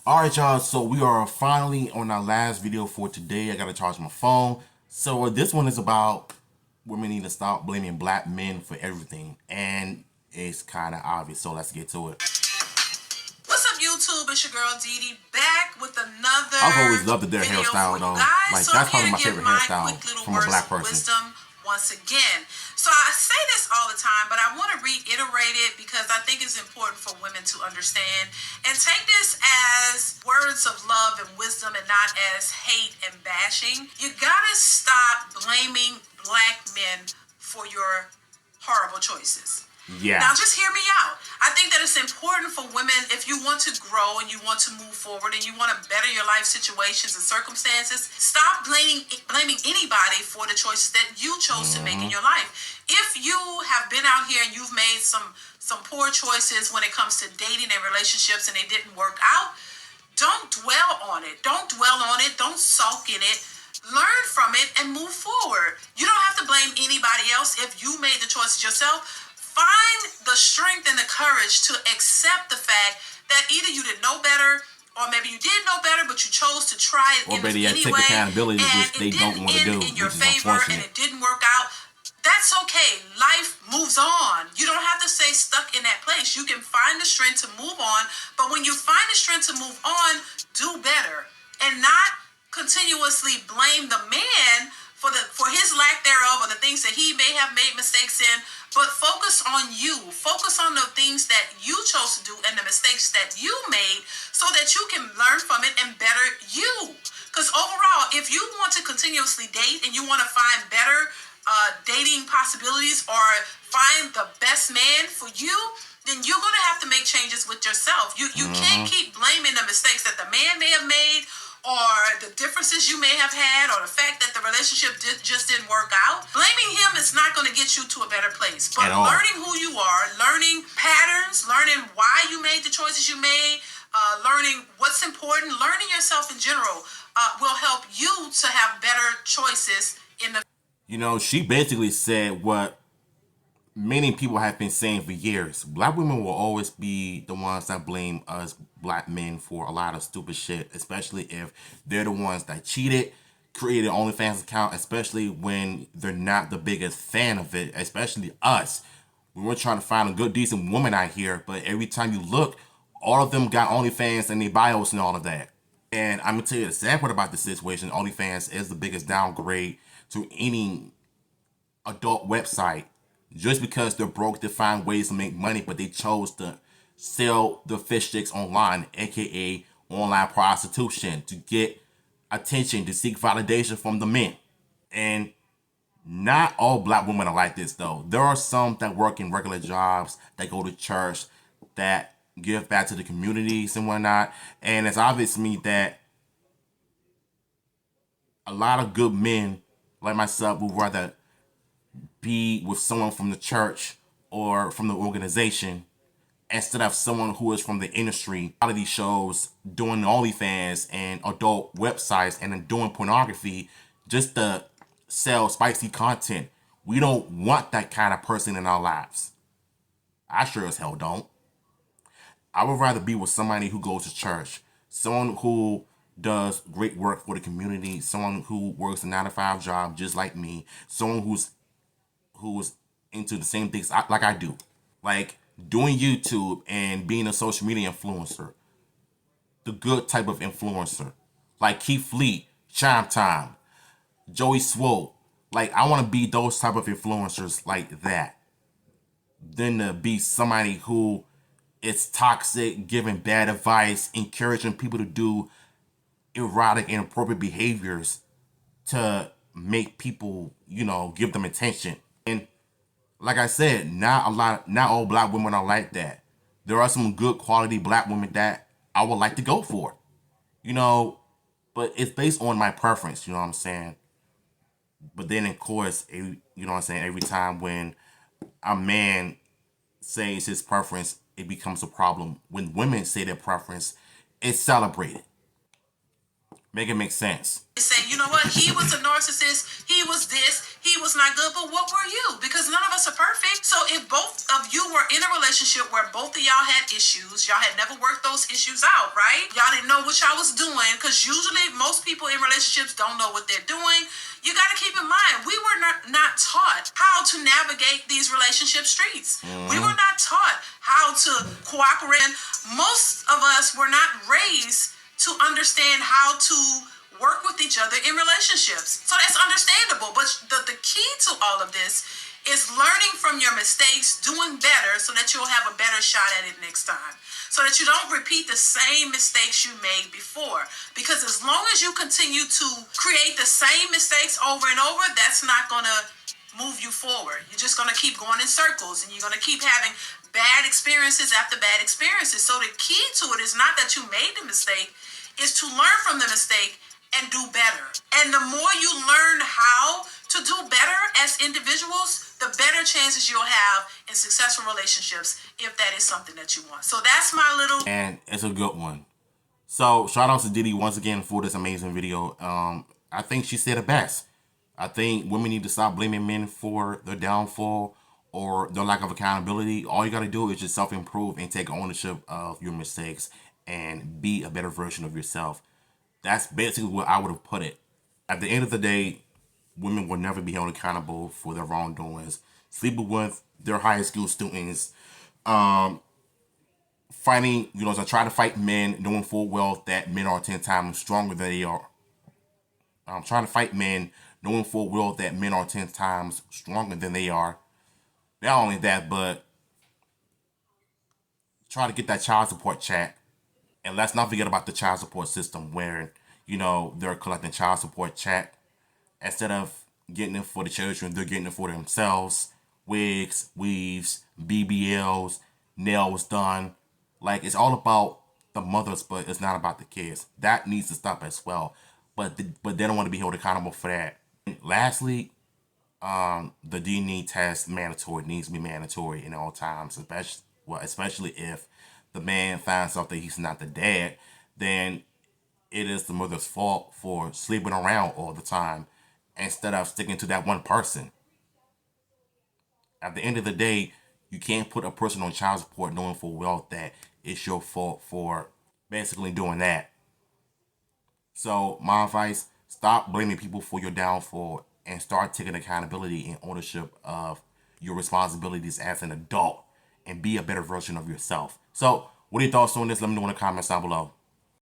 Alright, y'all, so we are finally on our last video for today. I gotta charge my phone. So this one is about women need to stop blaming black men for everything. And it's kind of obvious, so let's get to it. What's up, YouTube? It's your girl Dee Dee back with another I've always loved their video hairstyle for you though. guys. Like, So that's I'm here probably to my give favorite my hairstyle quick little from a words black of person. wisdom once again. So I say this all the time, but I want to reiterate it because I think it's important for women to understand and take this as words of love and wisdom and not as hate and bashing. You gotta stop blaming black men for your horrible choices. Yeah. Now, just hear me out. I think that it's important for women, if you want to grow and you want to move forward and you want to better your life situations and circumstances, stop blaming anybody for the choices that you chose to make in your life. If you have been out here and you've made some poor choices when it comes to dating and relationships and they didn't work out, don't dwell on it. Don't dwell on it. Don't sulk in it. Learn from it and move forward. You don't have to blame anybody else if you made the choices yourself. Find the strength and the courage to accept the fact that either you didn't know better or maybe you did know better, but you chose to try it Or better yet, take anyway, accountability, and which they it don't didn't want to do, end in your which is favor and unfortunate. it didn't work out. That's okay. Life moves on. You don't have to stay stuck in that place. You can find the strength to move on, but when you find the strength to move on, do better and not continuously blame the man for his lack thereof or the things that he may have made mistakes in, but focus on you. Focus on the things that you chose to do and the mistakes that you made so that you can learn from it and better you. Because overall, if you want to continuously date and you want to find better dating possibilities or find the best man for you, then you're going to have to make changes with yourself. You can't keep blaming the mistakes that the man may have made or the differences you may have had or the fact that the relationship just didn't work out. Blaming him is not going to get you to a better place. But learning who you are, learning patterns, learning why you made the choices you made, learning what's important, learning yourself in general will help you to have better choices in the. You know, she basically said what many people have been saying for years. Black women will always be the ones that blame us black men for a lot of stupid shit, especially if they're the ones that cheated, created an OnlyFans account, especially when they're not the biggest fan of it, especially us. We were trying to find a good, decent woman out here, but every time you look, all of them got OnlyFans and their bios and all of that. And I'm gonna tell you the sad part about the situation, OnlyFans is the biggest downgrade to any adult website just because they're broke to find ways to make money, but they chose to sell the fish sticks online, aka online prostitution, to get attention, to seek validation from the men. And not all black women are like this though. There are some that work in regular jobs, that go to church, that give back to the communities and whatnot. And it's obvious to me that a lot of good men like myself would rather be with someone from the church or from the organization instead of someone who is from the industry, reality shows, doing OnlyFans and adult websites and then doing pornography just to sell spicy content. We don't want that kind of person in our lives. I sure as hell don't. I would rather be with somebody who goes to church, someone who does great work for the community, someone who works a 9-to-5 job just like me, someone who's into the same things like I do, like doing YouTube and being a social media influencer, the good type of influencer, like Keith Fleet, Chime Time, Joey Swoll. Like, I want to be those type of influencers like that, than to be somebody who is toxic, giving bad advice, encouraging people to do erotic, inappropriate behaviors to make people, give them attention. And like I said, not all black women are like that. There are some good quality black women that I would like to go for, but it's based on my preference, you know what I'm saying? But then, of course, every time when a man says his preference, it becomes a problem. When women say their preference, it's celebrated. Make it make sense. Say, you know what, he was a narcissist, he was this, he was not good, but what were you? Because none of us are perfect. So if both of you were in a relationship where both of y'all had issues, y'all had never worked those issues out, right? Y'all didn't know what y'all was doing, because usually most people in relationships don't know what they're doing. You got to keep in mind, we were not taught how to navigate these relationship streets. We were not taught how to cooperate. Most of us were not raised to understand how to work with each other in relationships. So that's understandable. But the key to all of this is learning from your mistakes, doing better so that you'll have a better shot at it next time. So that you don't repeat the same mistakes you made before. Because as long as you continue to create the same mistakes over and over, that's not going to move you forward. You're just going to keep going in circles, and you're going to keep having bad experiences after bad experiences. So the key to it is not that you made the mistake, is to learn from the mistake and do better. And the more you learn how to do better as individuals, the better chances you'll have in successful relationships, if that is something that you want. So that's my little... And it's a good one. So shout out to Diddy once again for this amazing video. I think she said it best. I think women need to stop blaming men for their downfall or their lack of accountability. All you got to do is just self-improve and take ownership of your mistakes and be a better version of yourself. That's basically what I would have put it. At the end of the day, women will never be held accountable for their wrongdoings. Sleeping with their high school students, fighting, to try to fight men, knowing full well that men are 10 times stronger than they are. Trying to fight men, knowing full well that men are 10 times stronger than they are. Not only that, but try to get that child support check. And let's not forget about the child support system where, they're collecting child support check. Instead of getting it for the children, they're getting it for themselves. Wigs, weaves, BBLs, nails done. Like, it's all about the mothers, but it's not about the kids. That needs to stop as well. But they don't want to be held accountable for that. And lastly, the DNA test needs to be mandatory in all times, especially if the man finds out that he's not the dad, then it is the mother's fault for sleeping around all the time instead of sticking to that one person. At the end of the day, you can't put a person on child support knowing full well that it's your fault for basically doing that. So my advice, stop blaming people for your downfall and start taking accountability and ownership of your responsibilities as an adult and be a better version of yourself. So what are your thoughts on this? Let me know in the comments down below.